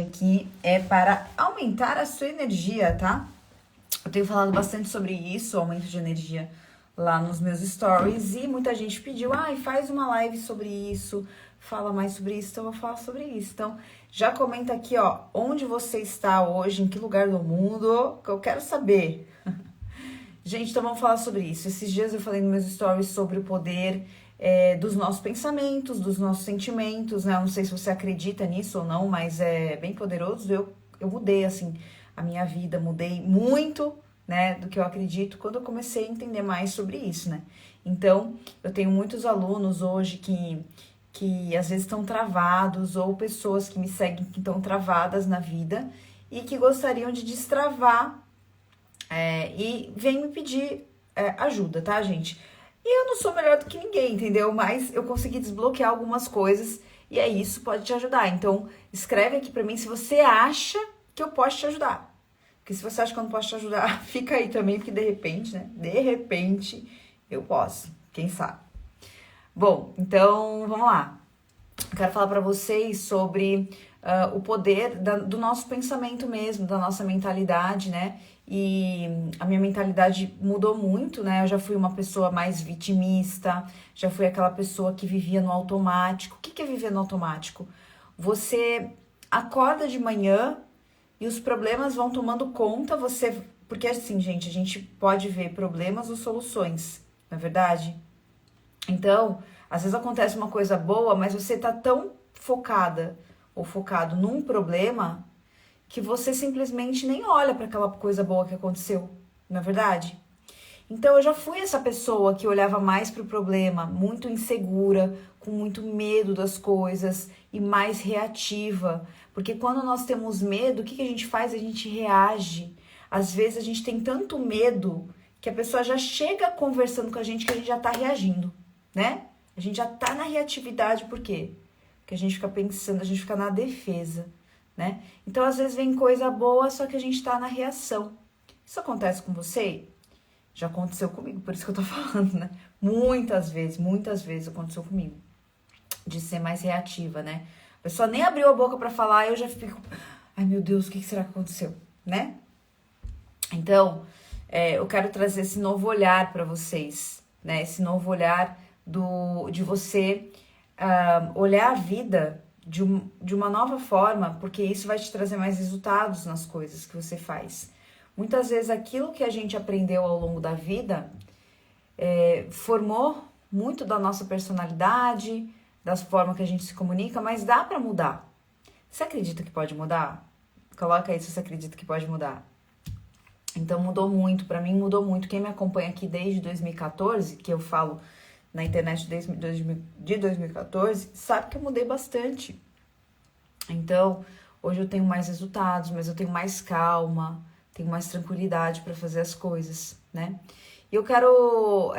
live aqui é para aumentar a sua energia, tá? Eu tenho falado bastante sobre isso, aumento de energia, lá nos meus stories, e muita gente pediu, faz uma live sobre isso, fala mais sobre isso, então eu vou falar sobre isso. Então, já comenta aqui, ó, onde você está hoje, em que lugar do mundo, que eu quero saber. Gente, então vamos falar sobre isso. Esses dias eu falei nos meus stories sobre o poder dos nossos pensamentos, dos nossos sentimentos, né? Eu não sei se você acredita nisso ou não, mas é bem poderoso. Eu mudei, assim, a minha vida, mudei muito, né, do que eu acredito quando eu comecei a entender mais sobre isso, né? Então, eu tenho muitos alunos hoje que às vezes estão travados, ou pessoas que me seguem que estão travadas na vida e que gostariam de destravar e vem me pedir ajuda, tá, gente? E eu não sou melhor do que ninguém, entendeu? Mas eu consegui desbloquear algumas coisas e isso pode te ajudar. Então, escreve aqui pra mim se você acha que eu posso te ajudar. Porque se você acha que eu não posso te ajudar, fica aí também, porque de repente, né? De repente, eu posso. Quem sabe? Bom, então, vamos lá. Eu quero falar pra vocês sobre o poder do nosso pensamento mesmo, da nossa mentalidade, né? E a minha mentalidade mudou muito, né? Eu já fui uma pessoa mais vitimista, já fui aquela pessoa que vivia no automático. O que é viver no automático? Você acorda de manhã e os problemas vão tomando conta, porque assim, gente, a gente pode ver problemas ou soluções, não é verdade? Então, às vezes acontece uma coisa boa, mas você tá tão focada ou focado num problema que você simplesmente nem olha para aquela coisa boa que aconteceu, não é verdade? Então eu já fui essa pessoa que olhava mais para o problema, muito insegura, com muito medo das coisas e mais reativa. Porque quando nós temos medo, o que a gente faz? A gente reage. Às vezes a gente tem tanto medo que a pessoa já chega conversando com a gente que a gente já tá reagindo, né? A gente já tá na reatividade, por quê? Porque a gente fica pensando, a gente fica na defesa, né? Então, às vezes vem coisa boa, só que a gente tá na reação. Isso acontece com você? Já aconteceu comigo, por isso que eu tô falando, né? Muitas vezes aconteceu comigo. De ser mais reativa, né? A pessoa nem abriu a boca pra falar, eu já fico... Ai, meu Deus, o que será que aconteceu? Né? Então, eu quero trazer esse novo olhar pra vocês, né? Esse novo olhar de você olhar a vida de uma nova forma, porque isso vai te trazer mais resultados nas coisas que você faz. Muitas vezes aquilo que a gente aprendeu ao longo da vida formou muito da nossa personalidade, das formas que a gente se comunica, mas dá pra mudar. Você acredita que pode mudar? Coloca aí se você acredita que pode mudar. Então mudou muito, pra mim mudou muito. Quem me acompanha aqui desde 2014, que eu falo na internet de 2014, sabe que eu mudei bastante. Então, hoje eu tenho mais resultados, mas eu tenho mais calma, tenho mais tranquilidade para fazer as coisas, né? E eu quero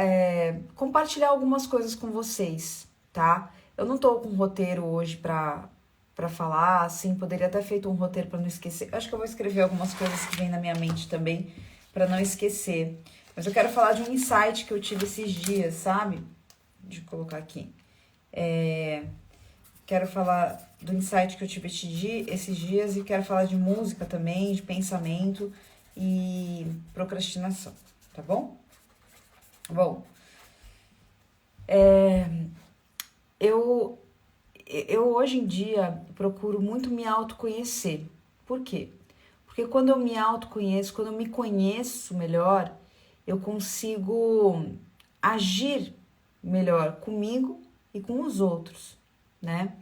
compartilhar algumas coisas com vocês, tá? Eu não tô com um roteiro hoje pra falar, assim, poderia até feito um roteiro para não esquecer. Acho que eu vou escrever algumas coisas que vêm na minha mente também, para não esquecer. Mas eu quero falar de um insight que eu tive esses dias, sabe? Deixa eu colocar aqui. Quero falar do insight que eu tive esses dias e quero falar de música também, de pensamento e procrastinação, tá bom? Bom, eu hoje em dia procuro muito me autoconhecer. Por quê? Porque quando eu me autoconheço, quando eu me conheço melhor, eu consigo agir melhor comigo e com os outros, né?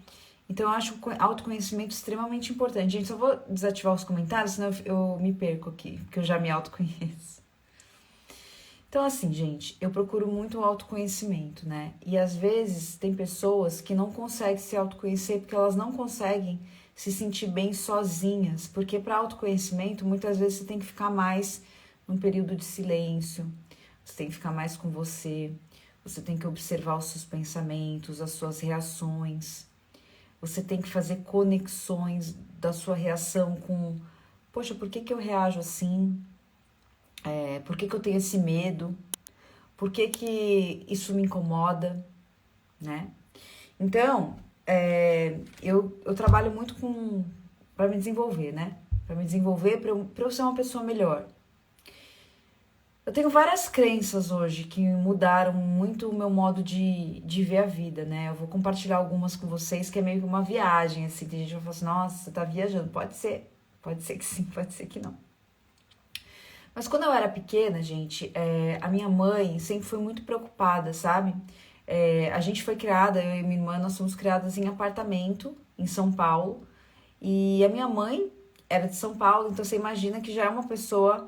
Então eu acho o autoconhecimento extremamente importante. Gente, só vou desativar os comentários, senão eu me perco aqui, porque eu já me autoconheço. Então assim, gente, eu procuro muito o autoconhecimento, né? E às vezes tem pessoas que não conseguem se autoconhecer porque elas não conseguem se sentir bem sozinhas, porque para autoconhecimento muitas vezes você tem que ficar mais num período de silêncio, você tem que ficar mais com você tem que observar os seus pensamentos, as suas reações, você tem que fazer conexões da sua reação com, poxa, por que eu reajo assim? Por que eu tenho esse medo? Por que isso me incomoda, né? Então, eu trabalho muito com me desenvolver, né? Para me desenvolver, para eu ser uma pessoa melhor. Eu tenho várias crenças hoje que mudaram muito o meu modo de ver a vida, né? Eu vou compartilhar algumas com vocês, que é meio que uma viagem, assim. Tem gente que vai falar assim, nossa, você tá viajando. Pode ser que sim, pode ser que não. Mas quando eu era pequena, gente, a minha mãe sempre foi muito preocupada, sabe? A gente foi criada, eu e minha irmã, nós fomos criadas em apartamento, em São Paulo. E a minha mãe era de São Paulo, então você imagina que já é uma pessoa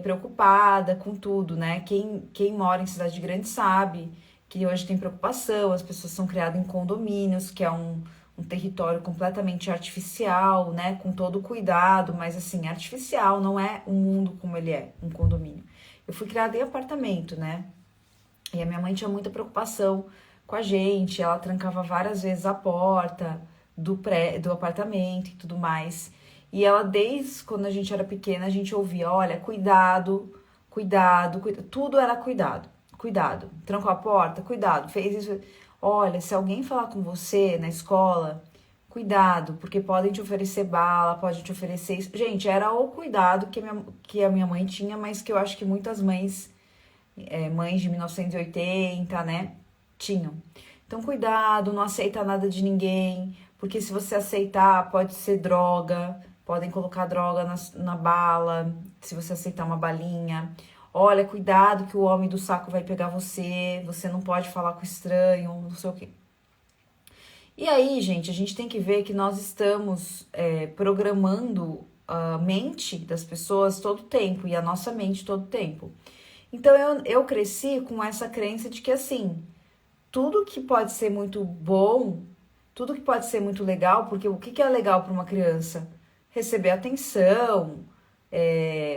preocupada com tudo, né? Quem mora em cidade grande sabe que hoje tem preocupação, as pessoas são criadas em condomínios, que é um território completamente artificial, né? Com todo o cuidado, mas assim, artificial, não é um mundo como ele é, um condomínio. Eu fui criada em apartamento, né? E a minha mãe tinha muita preocupação com a gente, ela trancava várias vezes a porta do apartamento e tudo mais. E ela, desde quando a gente era pequena, a gente ouvia, olha, cuidado, cuidado, cuidado. Tudo era cuidado, cuidado. Trancou a porta, cuidado. Fez isso. Olha, se alguém falar com você na escola, cuidado, porque podem te oferecer bala, podem te oferecer isso. Gente, era o cuidado que a minha mãe tinha, mas que eu acho que muitas mães, mães de 1980, né, tinham. Então, cuidado, não aceita nada de ninguém, porque se você aceitar, pode ser droga. Podem colocar droga na bala, se você aceitar uma balinha. Olha, cuidado que o homem do saco vai pegar você não pode falar com estranho, não sei o quê. E aí, gente, a gente tem que ver que nós estamos programando a mente das pessoas todo o tempo, e a nossa mente todo o tempo. Então, eu cresci com essa crença de que, assim, tudo que pode ser muito bom, tudo que pode ser muito legal, porque o que é legal para uma criança? Receber atenção,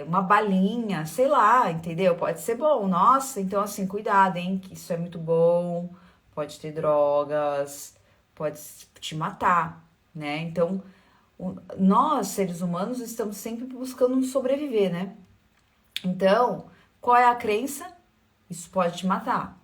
uma balinha, sei lá, entendeu? Pode ser bom, nossa, então assim, cuidado, hein, que isso é muito bom, pode ter drogas, pode te matar, né? Então, nós, seres humanos, estamos sempre buscando sobreviver, né? Então, qual é a crença? Isso pode te matar.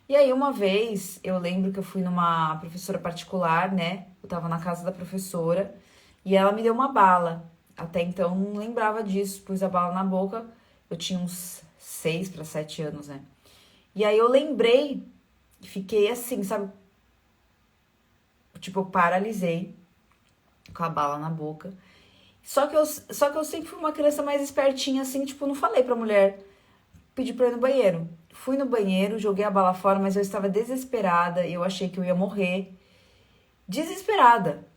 E aí, uma vez, eu lembro que eu fui numa professora particular, né? Eu tava na casa da professora, e ela me deu uma bala. Até então não lembrava disso, pus a bala na boca. Eu tinha uns 6 para 7 anos, né? E aí eu lembrei, fiquei assim, sabe? Tipo, eu paralisei com a bala na boca. Só que eu sempre fui uma criança mais espertinha, assim, tipo, não falei pra mulher, pedi pra ir no banheiro. Fui no banheiro, joguei a bala fora, mas eu estava desesperada, eu achei que eu ia morrer. Desesperada.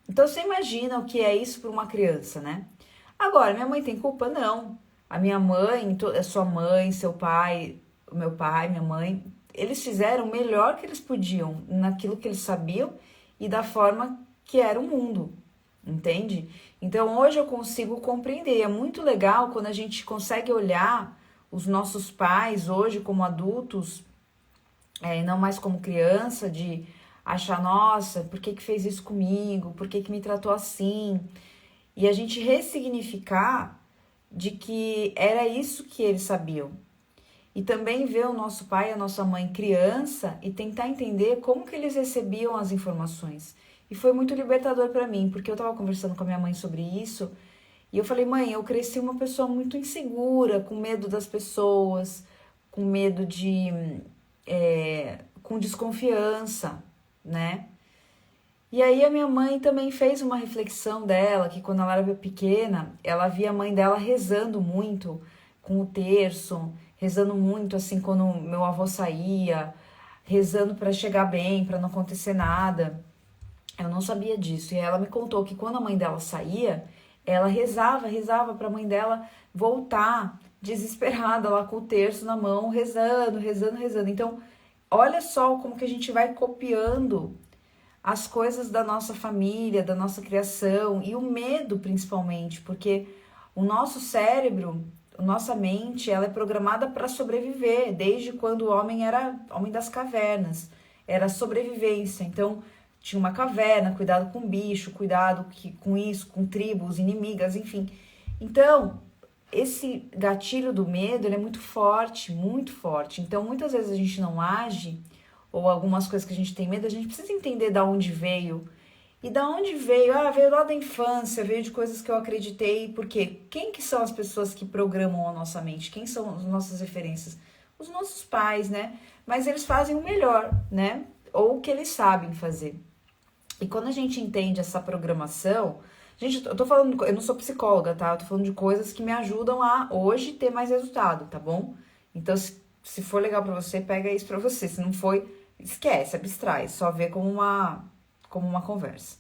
Então, você imagina o que é isso para uma criança, né? Agora, minha mãe tem culpa? Não. A minha mãe, a sua mãe, seu pai, o meu pai, minha mãe, eles fizeram o melhor que eles podiam naquilo que eles sabiam e da forma que era o mundo, entende? Então, hoje eu consigo compreender. É muito legal quando a gente consegue olhar os nossos pais hoje como adultos, não mais como criança, de achar, nossa, por que fez isso comigo? Por que me tratou assim? E a gente ressignificar de que era isso que eles sabiam. E também ver o nosso pai e a nossa mãe criança e tentar entender como que eles recebiam as informações. E foi muito libertador para mim, porque eu tava conversando com a minha mãe sobre isso, e eu falei, mãe, eu cresci uma pessoa muito insegura, com medo das pessoas, com medo com desconfiança, né? E aí a minha mãe também fez uma reflexão dela, que quando ela era pequena, ela via a mãe dela rezando muito com o terço, rezando muito assim quando meu avô saía, rezando para chegar bem, para não acontecer nada. Eu não sabia disso. E ela me contou que quando a mãe dela saía, ela rezava para a mãe dela voltar desesperada lá com o terço na mão, rezando. Então, olha só como que a gente vai copiando as coisas da nossa família, da nossa criação e o medo principalmente, porque o nosso cérebro, a nossa mente, ela é programada para sobreviver, desde quando o homem era homem das cavernas, era sobrevivência. Então, tinha uma caverna, cuidado com bicho, cuidado com isso, com tribos inimigas, enfim. Então, esse gatilho do medo, ele é muito forte, muito forte. Então, muitas vezes a gente não age, ou algumas coisas que a gente tem medo, a gente precisa entender de onde veio E da onde veio? Ah, veio lá da infância, veio de coisas que eu acreditei. Porque quem que são as pessoas que programam a nossa mente? Quem são as nossas referências? Os nossos pais, né? Mas eles fazem o melhor, né? Ou o que eles sabem fazer. E quando a gente entende essa programação, gente, eu tô falando, eu não sou psicóloga, tá? Eu tô falando de coisas que me ajudam a hoje ter mais resultado, tá bom? Então, se for legal pra você, pega isso pra você. Se não for, esquece, abstrai, só vê como uma conversa.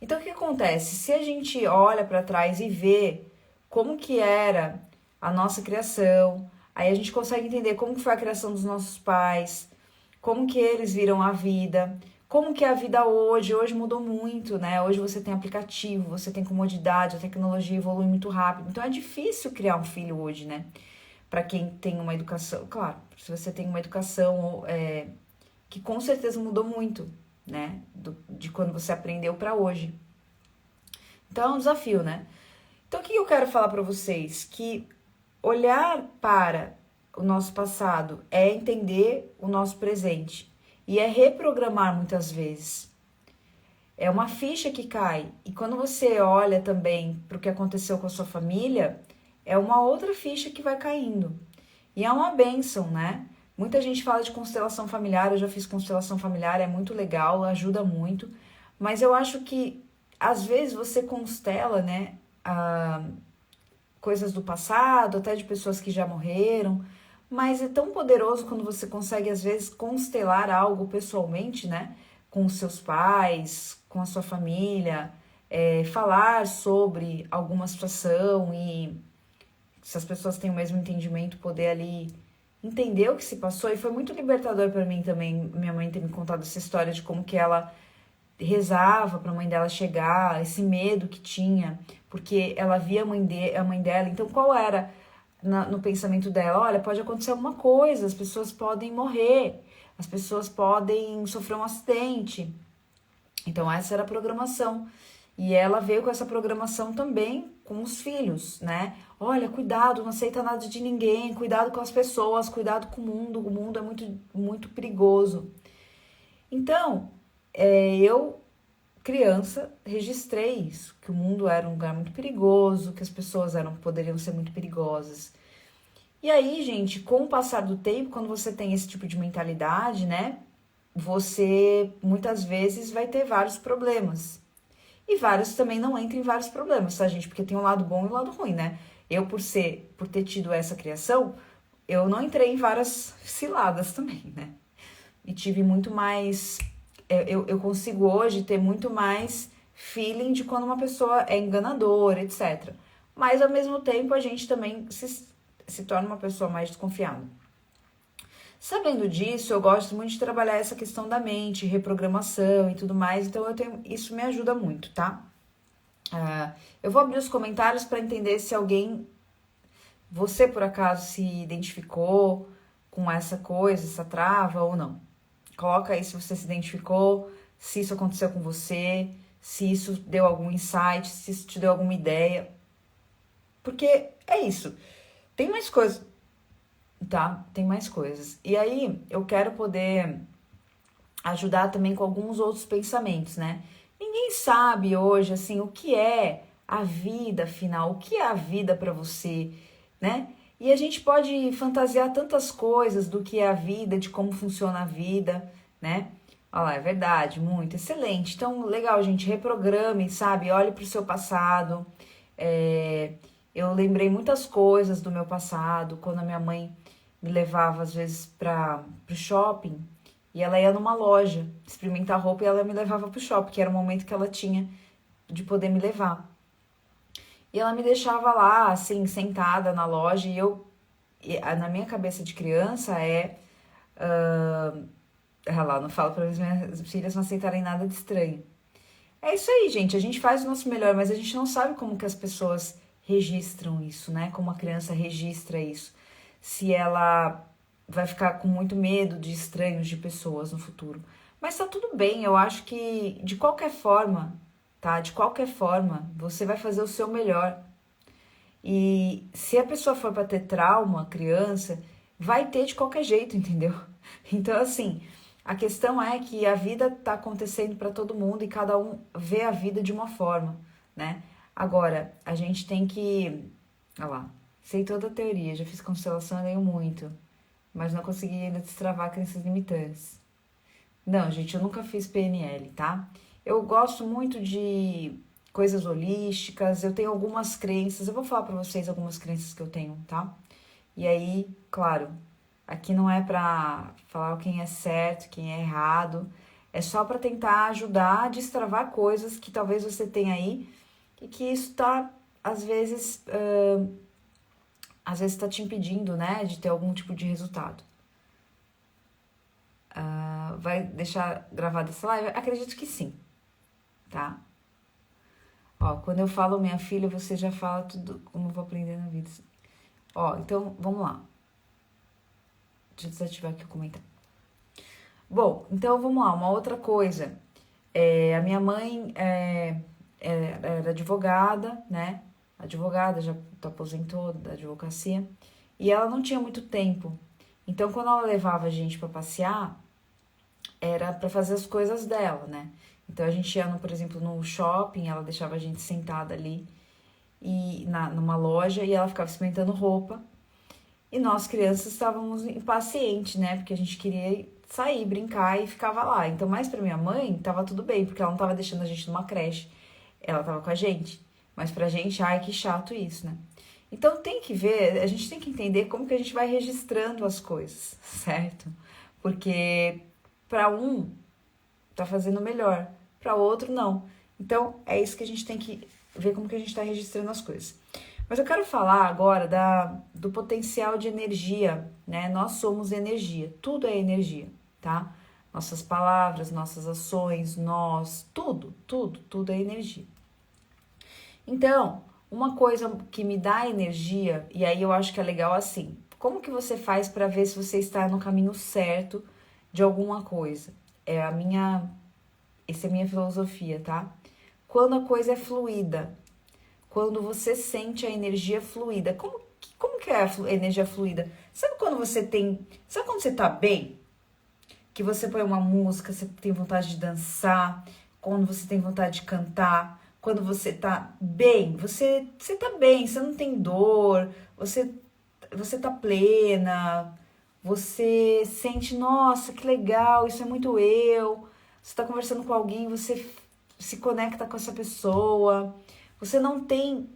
Então, o que acontece? Se a gente olha pra trás e vê como que era a nossa criação, aí a gente consegue entender como que foi a criação dos nossos pais, como que eles viram a vida, como que é a vida hoje. Hoje mudou muito, né? Hoje você tem aplicativo, você tem comodidade, a tecnologia evolui muito rápido. Então é difícil criar um filho hoje, né? Para quem tem uma educação, claro, se você tem uma educação que com certeza mudou muito, né? De quando você aprendeu para hoje. Então é um desafio, né? Então o que eu quero falar para vocês? Que olhar para o nosso passado é entender o nosso presente e é reprogramar muitas vezes. É uma ficha que cai. E quando você olha também para o que aconteceu com a sua família, é uma outra ficha que vai caindo. E é uma bênção, né? Muita gente fala de constelação familiar, eu já fiz constelação familiar, é muito legal, ajuda muito. Mas eu acho que às vezes você constela, né? Coisas do passado, até de pessoas que já morreram, mas é tão poderoso quando você consegue, às vezes, constelar algo pessoalmente, né? Com os seus pais, com a sua família, falar sobre alguma situação e se as pessoas têm o mesmo entendimento, poder ali entender o que se passou. E foi muito libertador para mim também, minha mãe ter me contado essa história de como que ela rezava para a mãe dela chegar, esse medo que tinha, porque ela via a mãe dela. Então, qual era no pensamento dela? Olha, pode acontecer alguma coisa, as pessoas podem morrer, as pessoas podem sofrer um acidente. Então, essa era a programação. E ela veio com essa programação também com os filhos, né? Olha, cuidado, não aceita nada de ninguém, cuidado com as pessoas, cuidado com o mundo é muito, muito perigoso. Então, eu, criança, registrei isso, que o mundo era um lugar muito perigoso, que as pessoas poderiam ser muito perigosas. E aí, gente, com o passar do tempo, quando você tem esse tipo de mentalidade, né, você muitas vezes vai ter vários problemas. E vários também não entram em vários problemas, tá, gente? Porque tem um lado bom e um lado ruim, né? Eu, por ter tido essa criação, eu não entrei em várias ciladas também, né? E tive muito mais. Eu consigo hoje ter muito mais feeling de quando uma pessoa é enganadora, etc. Mas ao mesmo tempo a gente também se torna uma pessoa mais desconfiada. Sabendo disso, eu gosto muito de trabalhar essa questão da mente, reprogramação e tudo mais, então isso me ajuda muito, tá? Eu vou abrir os comentários para entender se você por acaso se identificou com essa coisa, essa trava ou não. Coloca aí se você se identificou, se isso aconteceu com você, se isso deu algum insight, se isso te deu alguma ideia. Porque é isso. Tem mais coisas, tá? Tem mais coisas. E aí eu quero poder ajudar também com alguns outros pensamentos, né? Ninguém sabe hoje, assim, o que é a vida, afinal, o que é a vida para você, né? E a gente pode fantasiar tantas coisas do que é a vida, de como funciona a vida, né? Olha lá, é verdade, muito, excelente. Então, legal, gente, reprograme, sabe? Olhe para o seu passado. Eu lembrei muitas coisas do meu passado, quando a minha mãe me levava, às vezes, para o shopping, e ela ia numa loja experimentar roupa e ela me levava para o shopping, que era o momento que ela tinha de poder me levar. E ela me deixava lá, assim, sentada na loja, na minha cabeça de criança lá, não falo para as minhas filhas não aceitarem nada de estranho. É isso aí, gente, a gente faz o nosso melhor, mas a gente não sabe como que as pessoas registram isso, né? Como a criança registra isso. Se ela vai ficar com muito medo de estranhos, de pessoas no futuro. Mas tá tudo bem, eu acho que de qualquer forma, tá? De qualquer forma, você vai fazer o seu melhor. E se a pessoa for para ter trauma, criança, vai ter de qualquer jeito, entendeu? Então, assim, A questão é que a vida tá acontecendo para todo mundo e cada um vê a vida de uma forma, né? Agora, a gente tem que... Olha lá, sei toda a teoria, já fiz constelação e leio muito, mas não consegui ainda destravar crenças limitantes. Não, gente, eu nunca fiz PNL, tá? Eu gosto muito de coisas holísticas, eu tenho algumas crenças, eu vou falar pra vocês algumas crenças que eu tenho, tá? E aí, claro, aqui não é pra falar quem é certo, quem é errado, é só pra tentar ajudar a destravar coisas que talvez você tenha aí e que isso tá, às vezes tá te impedindo, né, de ter algum tipo de resultado. Vai deixar gravada essa live? Acredito que sim, tá? Ó, quando eu falo minha filha, você já fala tudo como eu vou aprender na vida. Ó, então, vamos lá. Deixa eu desativar aqui o comentário. Bom, então vamos lá, uma outra coisa. A minha mãe era advogada, né? Advogada, já aposentou da advocacia. E ela não tinha muito tempo. Então, quando ela levava a gente pra passear, era pra fazer as coisas dela, né? Então, a gente ia, por exemplo, no shopping, ela deixava a gente sentada ali e numa loja e ela ficava experimentando roupa. E nós, crianças, estávamos impacientes, né? Porque a gente queria sair, brincar e ficava lá. Então, mais pra minha mãe, tava tudo bem, porque ela não tava deixando a gente numa creche. Ela tava com a gente. Mas pra gente, ai, que chato isso, né? Então, tem que ver, a gente tem que entender como que a gente vai registrando as coisas, certo? Porque pra um, tá fazendo melhor. Pra outro, não. Então, é isso que a gente tem que ver como que a gente tá registrando as coisas. Mas eu quero falar agora do potencial de energia, né? Nós somos energia, tudo é energia, tá? Nossas palavras, nossas ações, tudo é energia. Então, uma coisa que me dá energia, e aí eu acho que é legal assim, como que você faz para ver se você está no caminho certo de alguma coisa? Essa é a minha filosofia, tá? Quando a coisa é fluida, quando você sente a energia fluida. Como que é a energia fluida? Sabe quando você tá bem? Que você põe uma música, você tem vontade de dançar, quando você tem vontade de cantar, quando você tá bem, você tá bem, você não tem dor, você tá plena, você sente, nossa, que legal, isso é muito eu. Você tá conversando com alguém, você se conecta com essa pessoa. Você não tem,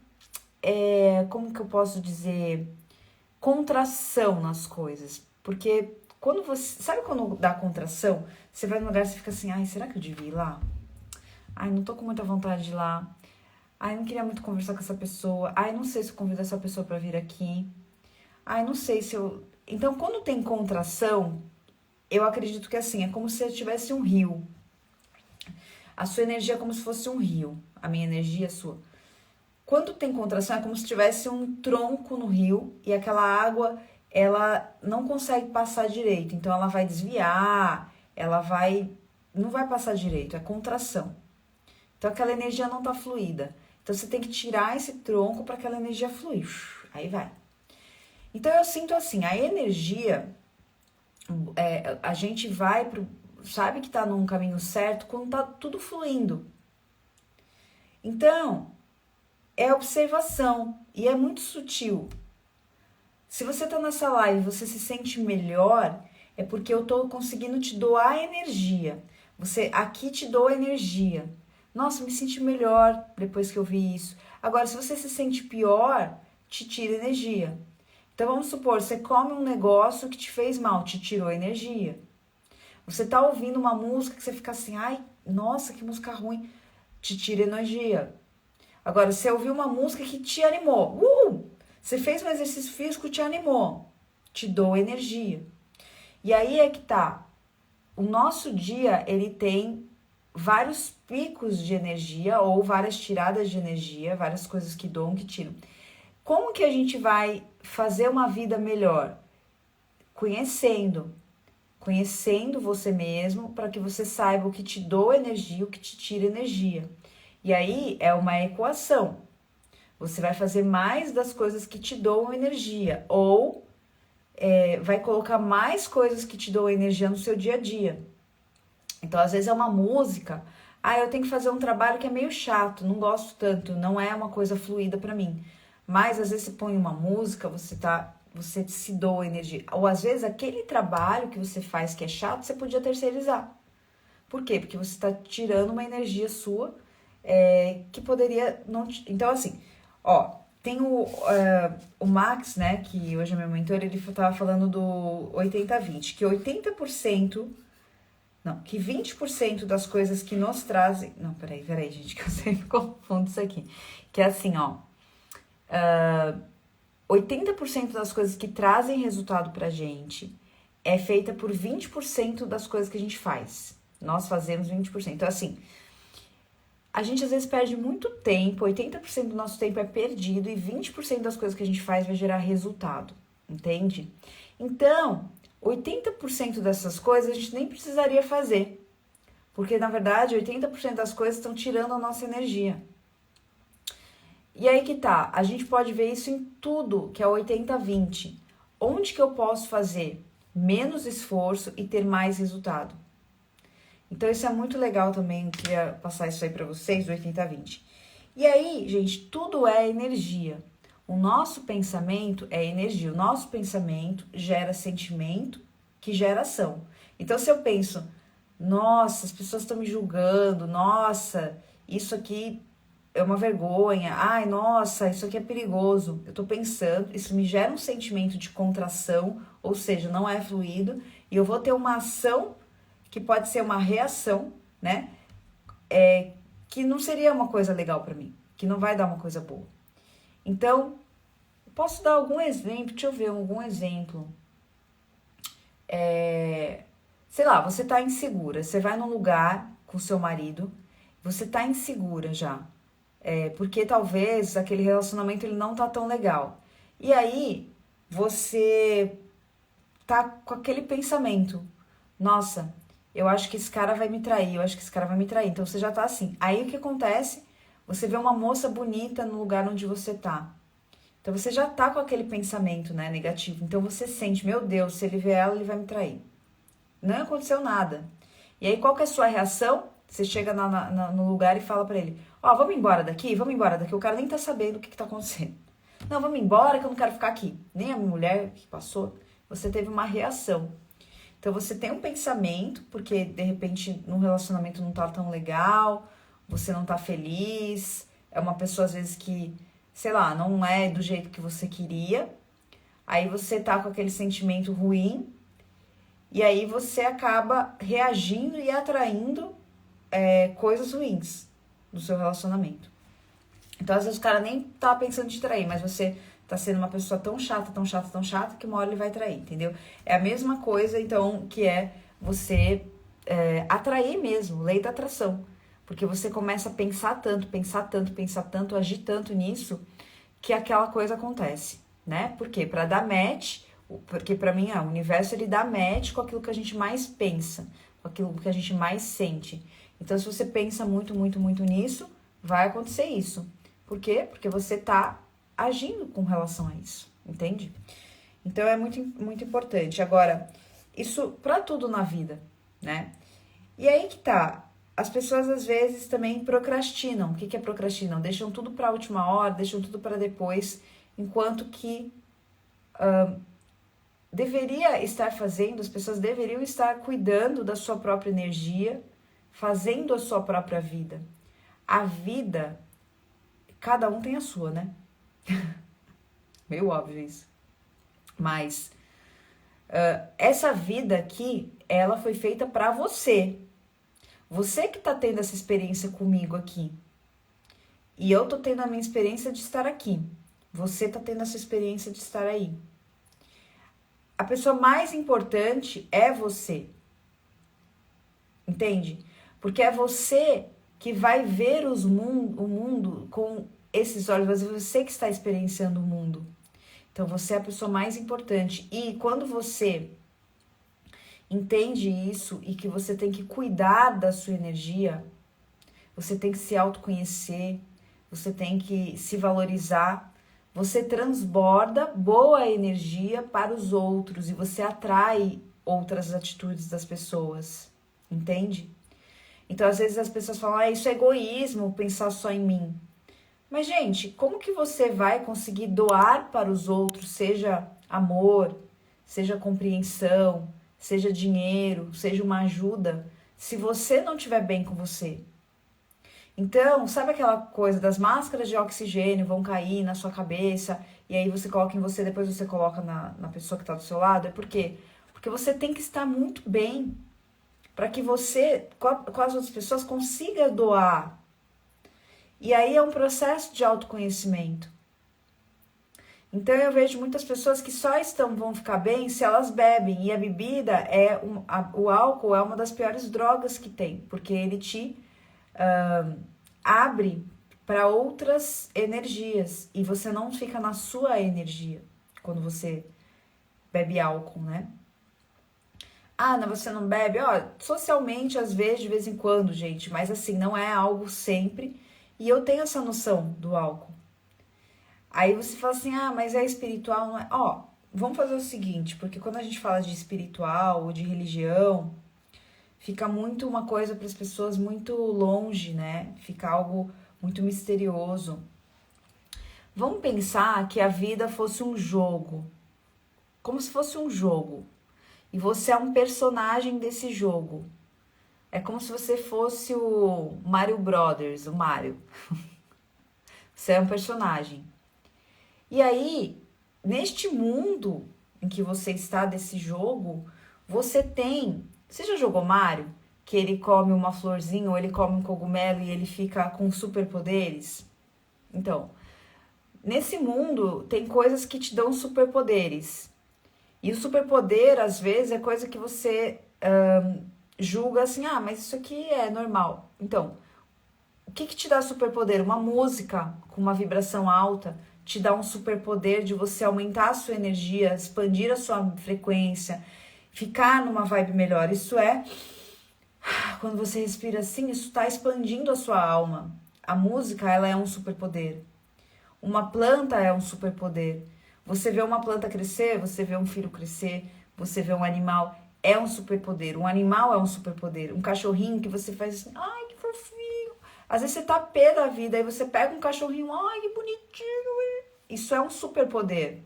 como que eu posso dizer, contração nas coisas. Porque quando você... Sabe quando dá contração? Você vai no lugar e você fica assim, ai, será que eu devia ir lá? Ai, não tô com muita vontade de ir lá. Ai, não queria muito conversar com essa pessoa. Ai, não sei se eu convido essa pessoa pra vir aqui. Ai, não sei se eu... Então, quando tem contração, eu acredito que assim, é como se tivesse um rio. A sua energia é como se fosse um rio. A minha energia é a sua. Quando tem contração, é como se tivesse um tronco no rio e aquela água, ela não consegue passar direito. Então, ela vai desviar, não vai passar direito, é contração. Então, aquela energia não tá fluida. Então, você tem que tirar esse tronco para aquela energia fluir. Aí vai. Então, eu sinto assim, a energia, a gente vai sabe que tá num caminho certo quando tá tudo fluindo. Então, é observação e é muito sutil. Se você tá nessa live e você se sente melhor, é porque eu tô conseguindo te doar energia. Aqui te dou energia. Nossa, me senti melhor depois que eu vi isso. Agora, se você se sente pior, te tira energia. Então, vamos supor, você come um negócio que te fez mal, te tirou energia. Você tá ouvindo uma música que você fica assim, ai, nossa, que música ruim, te tira energia. Agora, você ouviu uma música que te animou. Você fez um exercício físico e te animou. Te dou energia. E aí é que tá. O nosso dia, ele tem vários picos de energia ou várias tiradas de energia, várias coisas que dão, que tiram. Como que a gente vai fazer uma vida melhor? Conhecendo você mesmo, para que você saiba o que te doa energia, o que te tira energia. E aí é uma equação. Você vai fazer mais das coisas que te doam energia, ou vai colocar mais coisas que te doam energia no seu dia a dia. Então, às vezes é uma música, eu tenho que fazer um trabalho que é meio chato, não gosto tanto, não é uma coisa fluida pra mim. Mas às vezes você põe uma música, você se doa energia. Ou às vezes aquele trabalho que você faz que é chato, você podia terceirizar. Por quê? Porque você está tirando uma energia sua que poderia não. Então, assim, ó, tem o Max, né, que hoje é meu mentor, ele estava falando do 80-20, que 80%. Não, que 20% das coisas que nos trazem. Não, peraí, gente, que eu sempre confundo isso aqui. Que é assim, ó. 80% das coisas que trazem resultado pra gente é feita por 20% das coisas que a gente faz. Nós fazemos 20%. Então, assim, a gente às vezes perde muito tempo, 80% do nosso tempo é perdido e 20% das coisas que a gente faz vai gerar resultado, entende? Então, 80% dessas coisas a gente nem precisaria fazer, porque na verdade 80% das coisas estão tirando a nossa energia. E aí que tá, a gente pode ver isso em tudo, que é 80-20. Onde que eu posso fazer menos esforço e ter mais resultado? Então isso é muito legal também, eu queria passar isso aí pra vocês, do 80-20. E aí, gente, tudo é energia. O nosso pensamento é energia. O nosso pensamento gera sentimento, que gera ação. Então se eu penso, nossa, as pessoas estão me julgando, nossa, isso aqui é uma vergonha, ai, nossa, isso aqui é perigoso. Eu tô pensando, isso me gera um sentimento de contração, ou seja, não é fluido, e eu vou ter uma ação que pode ser uma reação, né? Que não seria uma coisa legal pra mim, que não vai dar uma coisa boa. Então, posso dar algum exemplo? Deixa eu ver algum exemplo. Sei lá, você tá insegura, você vai num lugar com seu marido, você tá insegura já. Porque talvez aquele relacionamento ele não tá tão legal. E aí, você tá com aquele pensamento, nossa, eu acho que esse cara vai me trair, eu acho que esse cara vai me trair. Então você já tá assim. Aí o que acontece? Você vê uma moça bonita no lugar onde você tá. Então você já tá com aquele pensamento, né, negativo. Então você sente, meu Deus, se ele ver ela, ele vai me trair. Não aconteceu nada. E aí qual que é a sua reação? Você chega no lugar e fala pra ele, vamos embora daqui, o cara nem tá sabendo o que tá acontecendo. Não, vamos embora que eu não quero ficar aqui. Nem a minha mulher que passou, você teve uma reação. Então você tem um pensamento, porque de repente num relacionamento não tá tão legal, você não tá feliz, é uma pessoa às vezes que, sei lá, não é do jeito que você queria, aí você tá com aquele sentimento ruim, e aí você acaba reagindo e atraindo coisas ruins do seu relacionamento. Então às vezes o cara nem tá pensando em te trair, mas você tá sendo uma pessoa tão chata, tão chata, tão chata, que uma hora ele vai trair, entendeu? É a mesma coisa, então, que é você atrair mesmo, lei da atração. Porque você começa a pensar tanto, pensar tanto, pensar tanto, agir tanto nisso, que aquela coisa acontece, né? Por quê? Pra dar match, porque pra mim, o universo, ele dá match com aquilo que a gente mais pensa, com aquilo que a gente mais sente. Então, se você pensa muito, muito, muito nisso, vai acontecer isso. Por quê? Porque você tá agindo com relação a isso, entende? Então é muito, muito importante. Agora, isso pra tudo na vida, né? E aí que tá, as pessoas às vezes também procrastinam. O que é procrastinam? Deixam tudo pra última hora, deixam tudo pra depois, enquanto que deveria estar fazendo, as pessoas deveriam estar cuidando da sua própria energia, fazendo a sua própria vida. A vida, cada um tem a sua, né? Meio óbvio isso. Mas essa vida aqui, ela foi feita pra você. Você que tá tendo essa experiência comigo aqui. E eu tô tendo a minha experiência de estar aqui. Você tá tendo essa experiência de estar aí. A pessoa mais importante é você. Entende? Porque é você que vai ver o mundo com esses olhos, você que está experienciando o mundo. Então, você é a pessoa mais importante. E quando você entende isso e que você tem que cuidar da sua energia, você tem que se autoconhecer, você tem que se valorizar, você transborda boa energia para os outros e você atrai outras atitudes das pessoas. entende? Então, às vezes as pessoas falam, ah, isso é egoísmo, pensar só em mim. Mas, gente, como que você vai conseguir doar para os outros, seja amor, seja compreensão, seja dinheiro, seja uma ajuda, se você não estiver bem com você? Então, sabe aquela coisa das máscaras de oxigênio vão cair na sua cabeça e aí você coloca em você, depois você coloca na pessoa que está do seu lado? É por quê? Porque você tem que estar muito bem para que você, com as outras pessoas, consiga doar. E aí é um processo de autoconhecimento. Então eu vejo muitas pessoas que só vão ficar bem se elas bebem. E a bebida, o álcool é uma das piores drogas que tem, porque ele te abre para outras energias e você não fica na sua energia quando você bebe álcool, né? Ah, não, você não bebe? Ó, socialmente, às vezes, de vez em quando, gente, mas assim, não é algo sempre. E eu tenho essa noção do álcool. Aí você fala assim, ah, mas é espiritual, não é? Ó, vamos fazer o seguinte, porque quando a gente fala de espiritual ou de religião, fica muito uma coisa para as pessoas muito longe, né? Fica algo muito misterioso. Vamos pensar que a vida fosse um jogo, como se fosse um jogo. E você é um personagem desse jogo. É como se você fosse o Mario Brothers, o Mario. Você é um personagem. E aí, neste mundo em que você está desse jogo, você tem... Você já jogou Mario? Que ele come uma florzinha ou ele come um cogumelo e ele fica com superpoderes? Então, nesse mundo tem coisas que te dão superpoderes. E o superpoder, às vezes, é coisa que você julga assim, ah, mas isso aqui é normal. Então, o que te dá superpoder? Uma música com uma vibração alta te dá um superpoder de você aumentar a sua energia, expandir a sua frequência, ficar numa vibe melhor. Isso é, quando você respira assim, isso está expandindo a sua alma. A música, ela é um superpoder. Uma planta é um superpoder. Você vê uma planta crescer, você vê um filho crescer, você vê um animal, é um superpoder. Um animal é um superpoder. Um cachorrinho que você faz assim, ai, que fofinho. Às vezes você tá pé da vida, aí você pega um cachorrinho, ai, que bonitinho. Isso é um superpoder.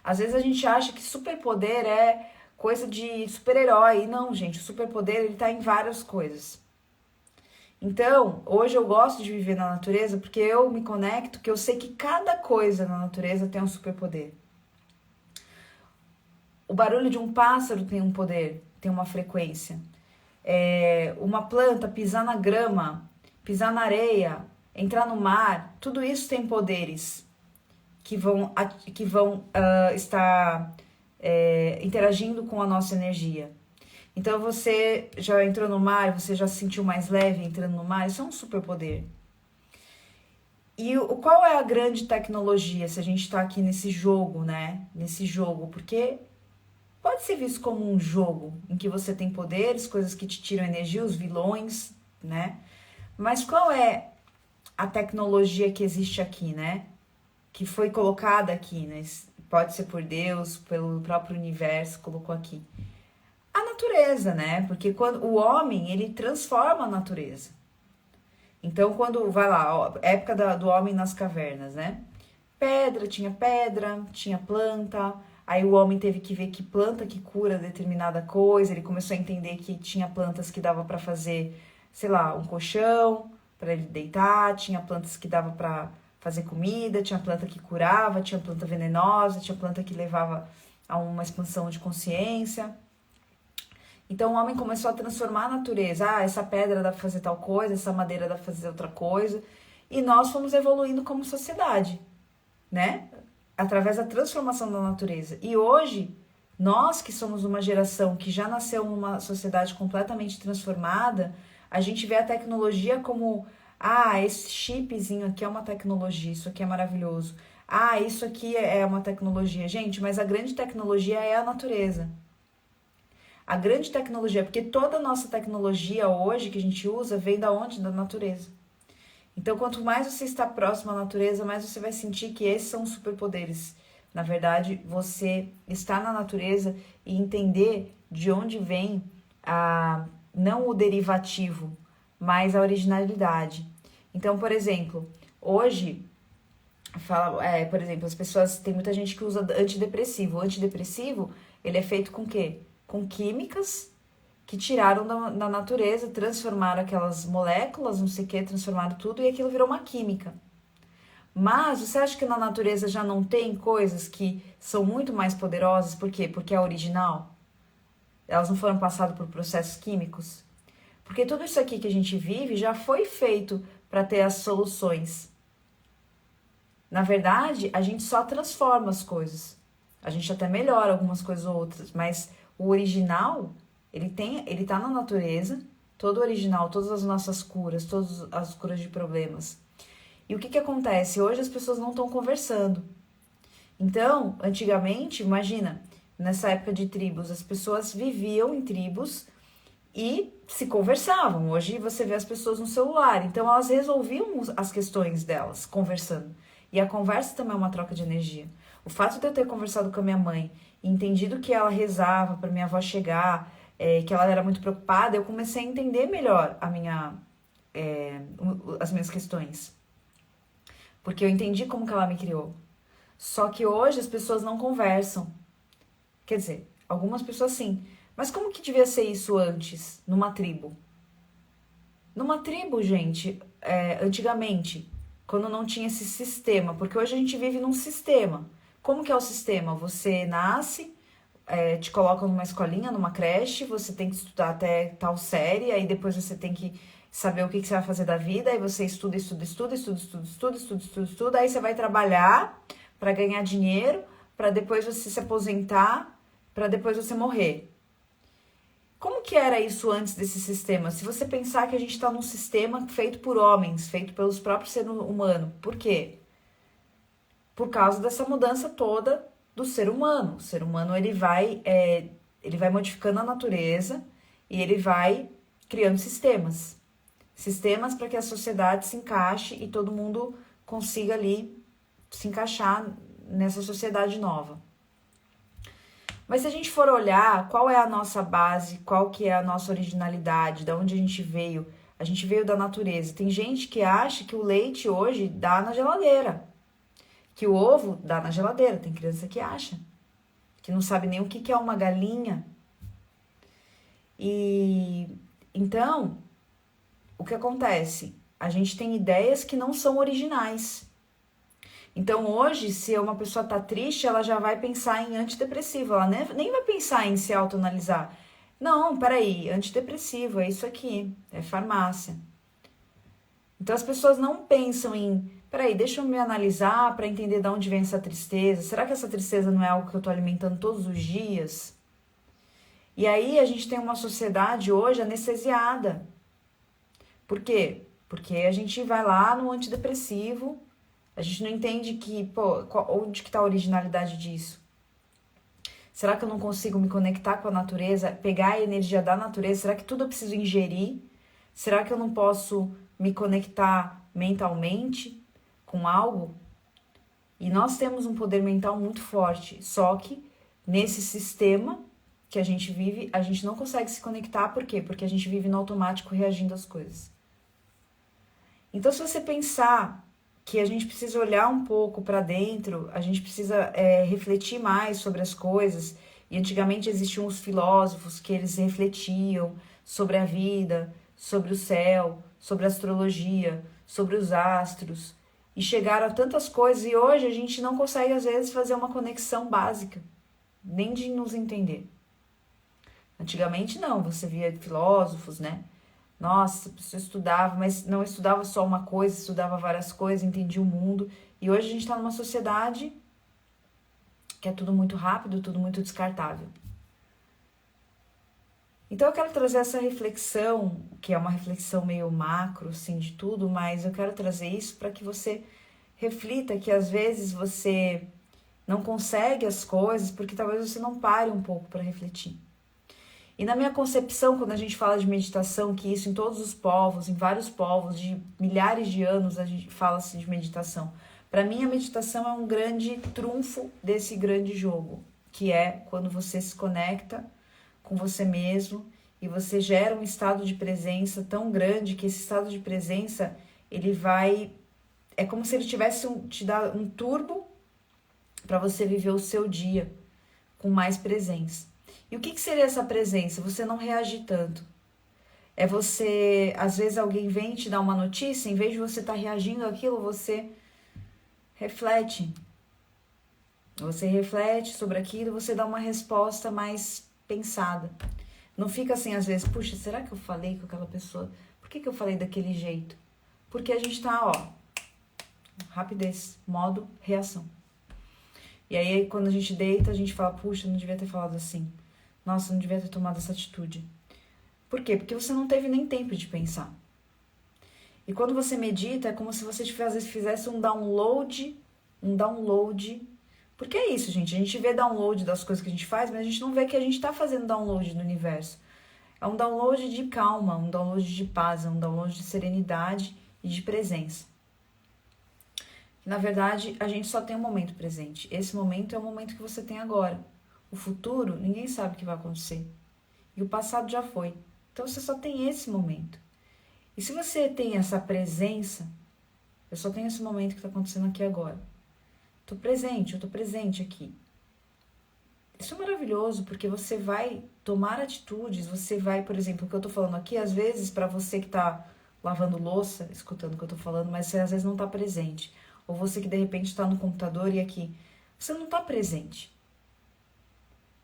Às vezes a gente acha que superpoder é coisa de super-herói. Não, gente, o superpoder, ele tá em várias coisas. Então, hoje eu gosto de viver na natureza porque eu me conecto, que eu sei que cada coisa na natureza tem um superpoder. O barulho de um pássaro tem um poder, tem uma frequência. Uma planta pisar na grama, pisar na areia, entrar no mar, tudo isso tem poderes que vão estar interagindo com a nossa energia. Então você já entrou no mar, você já se sentiu mais leve entrando no mar, isso é um superpoder. E qual é a grande tecnologia se a gente está aqui nesse jogo, né? Nesse jogo, porque pode ser visto como um jogo em que você tem poderes, coisas que te tiram energia, os vilões, né? Mas qual é a tecnologia que existe aqui, né? Que foi colocada aqui, né? Pode ser por Deus, pelo próprio universo, colocou aqui. A natureza, né? Porque quando o homem, ele transforma a natureza. Então, quando vai lá, ó, época do homem nas cavernas, né? Pedra, tinha planta. Aí o homem teve que ver que planta que cura determinada coisa. Ele começou a entender que tinha plantas que dava para fazer, sei lá, um colchão para ele deitar. Tinha plantas que dava para fazer comida. Tinha planta que curava. Tinha planta venenosa. Tinha planta que levava a uma expansão de consciência. Então o homem começou a transformar a natureza. Ah, essa pedra dá para fazer tal coisa, essa madeira dá para fazer outra coisa. E nós fomos evoluindo como sociedade, né? Através da transformação da natureza. E hoje, nós que somos uma geração que já nasceu numa sociedade completamente transformada, a gente vê a tecnologia como, ah, esse chipzinho aqui é uma tecnologia, isso aqui é maravilhoso. Ah, isso aqui é uma tecnologia. Gente, mas a grande tecnologia é a natureza. A grande tecnologia, porque toda a nossa tecnologia hoje que a gente usa vem da onde? Da natureza. Então, quanto mais você está próximo à natureza, mais você vai sentir que esses são superpoderes. Na verdade, você estar na natureza e entender de onde vem não o derivativo, mas a originalidade. Então, por exemplo, hoje, por exemplo, as pessoas, tem muita gente que usa antidepressivo. O antidepressivo, ele é feito com o quê? Com químicas que tiraram da natureza, transformaram aquelas moléculas, não sei o que, transformaram tudo e aquilo virou uma química. Mas você acha que na natureza já não tem coisas que são muito mais poderosas? Por quê? Porque é original? Elas não foram passadas por processos químicos? Porque tudo isso aqui que a gente vive já foi feito para ter as soluções. Na verdade, a gente só transforma as coisas. A gente até melhora algumas coisas ou outras, mas o original, ele tá na natureza, todo original, todas as nossas curas, todas as curas de problemas. E o que acontece? Hoje as pessoas não estão conversando. Então, antigamente, imagina, nessa época de tribos, as pessoas viviam em tribos e se conversavam. Hoje você vê as pessoas no celular. Então, elas resolviam as questões delas conversando. E a conversa também é uma troca de energia. O fato de eu ter conversado com a minha mãe e entendido que ela rezava para minha avó chegar, que ela era muito preocupada, eu comecei a entender melhor as minhas questões. Porque eu entendi como que ela me criou. Só que hoje as pessoas não conversam. Quer dizer, algumas pessoas sim. Mas como que devia ser isso antes, numa tribo? Numa tribo, gente, antigamente, quando não tinha esse sistema, porque hoje a gente vive num sistema. Como que é o sistema? Você nasce, te colocam numa escolinha, numa creche, você tem que estudar até tal série, aí depois você tem que saber o que você vai fazer da vida, aí você estuda, aí você vai trabalhar para ganhar dinheiro, para depois você se aposentar, para depois você morrer. Como que era isso antes desse sistema? Se você pensar que a gente está num sistema feito por homens, feito pelos próprios seres humanos, por quê? Por causa dessa mudança toda do ser humano. O ser humano ele vai modificando a natureza e ele vai criando sistemas. Sistemas para que a sociedade se encaixe e todo mundo consiga ali se encaixar nessa sociedade nova. Mas se a gente for olhar qual é a nossa base, qual que é a nossa originalidade, de onde a gente veio da natureza. Tem gente que acha que o leite hoje dá na geladeira, que o ovo dá na geladeira. Tem criança que acha, que não sabe nem o que é uma galinha. E então, o que acontece? A gente tem ideias que não são originais. Então, hoje, se uma pessoa tá triste, ela já vai pensar em antidepressivo. Ela nem vai pensar em se autoanalisar. Não, peraí, antidepressivo, é isso aqui, é farmácia. Então, as pessoas não pensam em, peraí, deixa eu me analisar para entender de onde vem essa tristeza. Será que essa tristeza não é algo que eu tô alimentando todos os dias? E aí, a gente tem uma sociedade hoje anestesiada. Por quê? Porque a gente vai lá no antidepressivo. A gente não entende que, onde que tá a originalidade disso? Será que eu não consigo me conectar com a natureza, pegar a energia da natureza? Será que tudo eu preciso ingerir? Será que eu não posso me conectar mentalmente com algo? E nós temos um poder mental muito forte, só que nesse sistema que a gente vive, a gente não consegue se conectar. Por quê? Porque a gente vive no automático reagindo às coisas. Então, se você pensar que a gente precisa olhar um pouco para dentro, a gente precisa refletir mais sobre as coisas. E antigamente existiam os filósofos que eles refletiam sobre a vida, sobre o céu, sobre a astrologia, sobre os astros. E chegaram a tantas coisas e hoje a gente não consegue, às vezes, fazer uma conexão básica, nem de nos entender. Antigamente não, você via filósofos, né? Nossa, a pessoa estudava, mas não estudava só uma coisa, estudava várias coisas, entendia o mundo. E hoje a gente está numa sociedade que é tudo muito rápido, tudo muito descartável. Então eu quero trazer essa reflexão, que é uma reflexão meio macro, assim, de tudo, mas eu quero trazer isso para que você reflita que às vezes você não consegue as coisas porque talvez você não pare um pouco para refletir. E na minha concepção, quando a gente fala de meditação, que isso em todos os povos, em vários povos, de milhares de anos, a gente fala-se de meditação. Para mim, a meditação é um grande trunfo desse grande jogo, que é quando você se conecta com você mesmo e você gera um estado de presença tão grande que esse estado de presença, ele vai... É como se ele tivesse te dar um turbo para você viver o seu dia com mais presença. E o que seria essa presença? Você não reagir tanto. É você, às vezes alguém vem te dar uma notícia, em vez de você estar reagindo àquilo, você reflete. Você reflete sobre aquilo, você dá uma resposta mais pensada. Não fica assim, às vezes, puxa, será que eu falei com aquela pessoa? Por que eu falei daquele jeito? Porque a gente tá, rapidez, modo reação. E aí, quando a gente deita, a gente fala, puxa, não devia ter falado assim. Nossa, não devia ter tomado essa atitude. Por quê? Porque você não teve nem tempo de pensar. E quando você medita, é como se você às vezes fizesse um download. Porque é isso, gente. A gente vê download das coisas que a gente faz, mas a gente não vê que a gente está fazendo download no universo. É um download de calma, um download de paz, um download de serenidade e de presença. Na verdade, a gente só tem um momento presente. Esse momento é o momento que você tem agora. O futuro, ninguém sabe o que vai acontecer. E o passado já foi. Então, você só tem esse momento. E se você tem essa presença, eu só tenho esse momento que está acontecendo aqui agora. Eu tô presente aqui. Isso é maravilhoso, porque você vai tomar atitudes, você vai, por exemplo, o que eu tô falando aqui, às vezes, para você que tá lavando louça, escutando o que eu tô falando, mas você às vezes não tá presente. Ou você que de repente está no computador e aqui, você não está presente.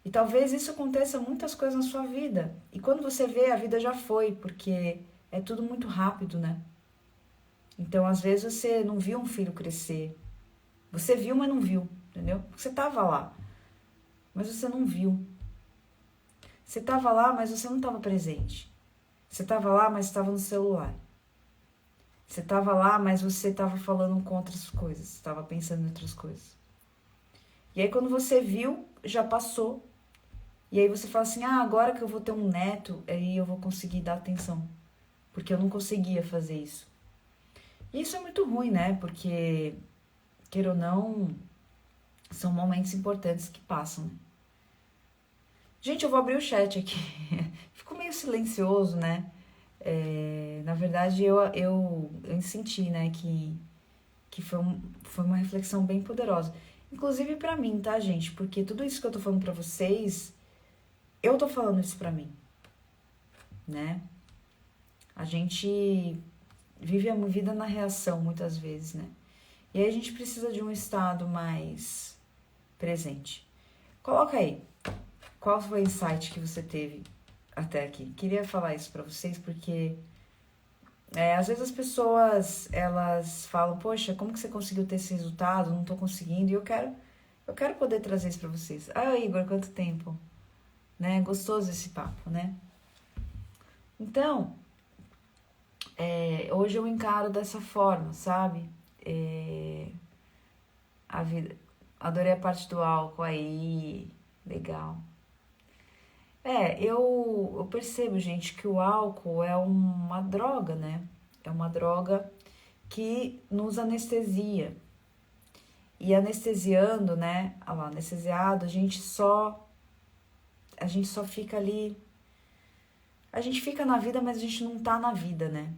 E talvez isso aconteça muitas coisas na sua vida. E quando você vê, a vida já foi, porque é tudo muito rápido, né? Então, às vezes, você não viu um filho crescer. Você viu, mas não viu, entendeu? Porque você estava lá, mas você não viu. Você estava lá, mas você não estava presente. Você estava lá, mas estava no celular. Você estava lá, mas você estava falando com outras coisas, estava pensando em outras coisas. E aí quando você viu, já passou. E aí você fala assim, agora que eu vou ter um neto, aí eu vou conseguir dar atenção. Porque eu não conseguia fazer isso. E isso é muito ruim, né? Porque, queira ou não, são momentos importantes que passam. Né? Gente, eu vou abrir o chat aqui. Ficou meio silencioso, né? Na verdade, eu senti, né, que foi uma reflexão bem poderosa. Inclusive pra mim, tá, gente? Porque tudo isso que eu tô falando pra vocês, eu tô falando isso pra mim, né? A gente vive a vida na reação, muitas vezes, né? E aí a gente precisa de um estado mais presente. Coloca aí, qual foi o insight que você teve até aqui? Queria falar isso pra vocês porque às vezes as pessoas, elas falam, poxa, como que você conseguiu ter esse resultado? Não tô conseguindo. E eu quero poder trazer isso pra vocês. Igor, quanto tempo? Né? Gostoso esse papo, né? Então, hoje eu encaro dessa forma, sabe? A vida. Adorei a parte do álcool aí. Legal. Eu percebo, gente, que o álcool é uma droga, né? É uma droga que nos anestesia. E anestesiando, né? Anestesiado, a gente só fica ali. A gente fica na vida, mas a gente não tá na vida, né?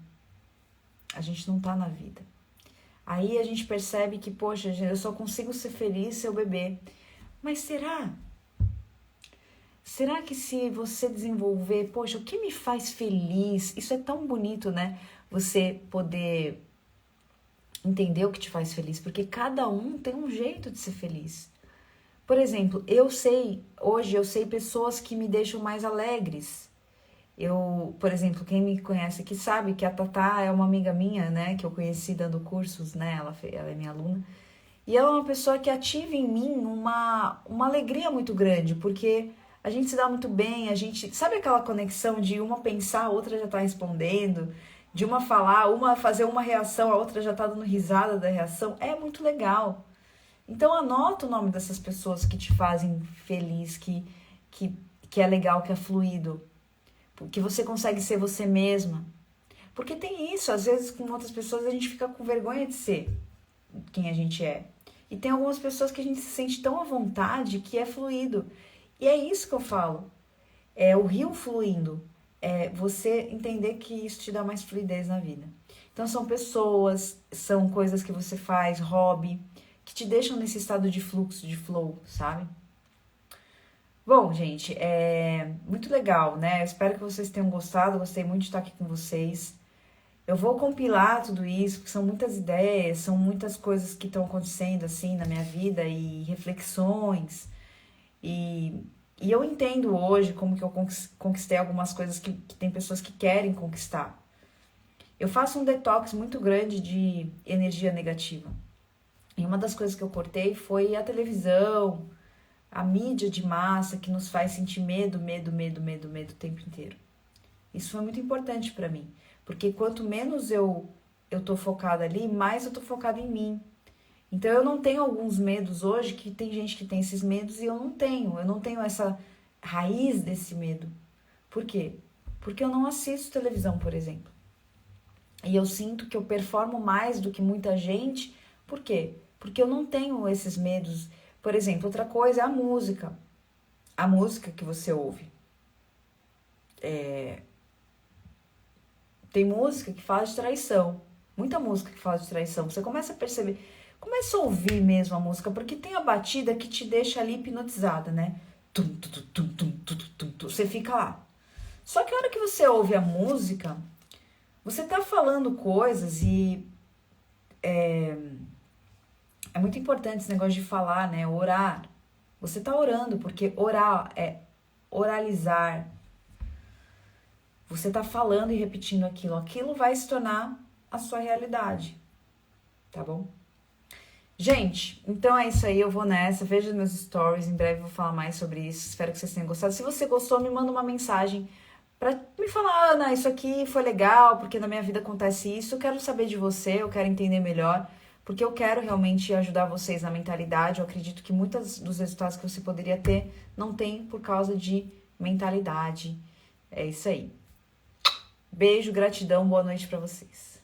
A gente não tá na vida. Aí a gente percebe que, poxa, eu só consigo ser feliz se eu beber. Mas será? Será que se você desenvolver, poxa, o que me faz feliz? Isso é tão bonito, né? Você poder entender o que te faz feliz, porque cada um tem um jeito de ser feliz. Por exemplo, hoje eu sei pessoas que me deixam mais alegres. Por exemplo, quem me conhece aqui sabe que a Tatá é uma amiga minha, né? Que eu conheci dando cursos, né? Ela é minha aluna. E ela é uma pessoa que ativa em mim uma alegria muito grande, porque a gente se dá muito bem, sabe aquela conexão de uma pensar, a outra já tá respondendo, de uma falar, uma fazer uma reação, a outra já tá dando risada da reação, é muito legal. Então anota o nome dessas pessoas que te fazem feliz, que é legal, que é fluido, que você consegue ser você mesma. Porque tem isso, às vezes com outras pessoas a gente fica com vergonha de ser quem a gente é. E tem algumas pessoas que a gente se sente tão à vontade que é fluido. E é isso que eu falo. É o rio fluindo. você entender que isso te dá mais fluidez na vida. Então são pessoas, são coisas que você faz, hobby, que te deixam nesse estado de fluxo, de flow, sabe? Bom, gente, é muito legal, né? Eu espero que vocês tenham gostado, gostei muito de estar aqui com vocês. Eu vou compilar tudo isso, porque são muitas ideias, são muitas coisas que estão acontecendo assim na minha vida e reflexões. E, e eu entendo hoje como que eu conquistei algumas coisas que tem pessoas que querem conquistar. Eu faço um detox muito grande de energia negativa. E uma das coisas que eu cortei foi a televisão, a mídia de massa que nos faz sentir medo o tempo inteiro. Isso foi muito importante pra mim, porque quanto menos eu tô focada ali, mais eu tô focada em mim. Então eu não tenho alguns medos hoje, que tem gente que tem esses medos e eu não tenho essa raiz desse medo. Por quê? Porque eu não assisto televisão, por exemplo. E eu sinto que eu performo mais do que muita gente. Por quê? Porque eu não tenho esses medos. Por exemplo, outra coisa é a música. A música que você ouve. Tem música que fala de traição. Muita música que fala de traição. Você começa a perceber, começa a ouvir mesmo a música, porque tem a batida que te deixa ali hipnotizada, né? Tum, tum, tum, tum, tum, tum, tum, tum. Você fica lá. Só que a hora que você ouve a música, você tá falando coisas e é muito importante esse negócio de falar, né? Orar. Você tá orando, porque orar é oralizar. Você tá falando e repetindo aquilo. Aquilo vai se tornar a sua realidade. Tá bom? Gente, então é isso aí. Eu vou nessa. Veja meus stories. Em breve eu vou falar mais sobre isso. Espero que vocês tenham gostado. Se você gostou, me manda uma mensagem pra me falar, Ana, isso aqui foi legal, porque na minha vida acontece isso. Eu quero saber de você, eu quero entender melhor. Porque eu quero realmente ajudar vocês na mentalidade. Eu acredito que muitos dos resultados que você poderia ter não tem por causa de mentalidade. É isso aí. Beijo, gratidão, boa noite pra vocês.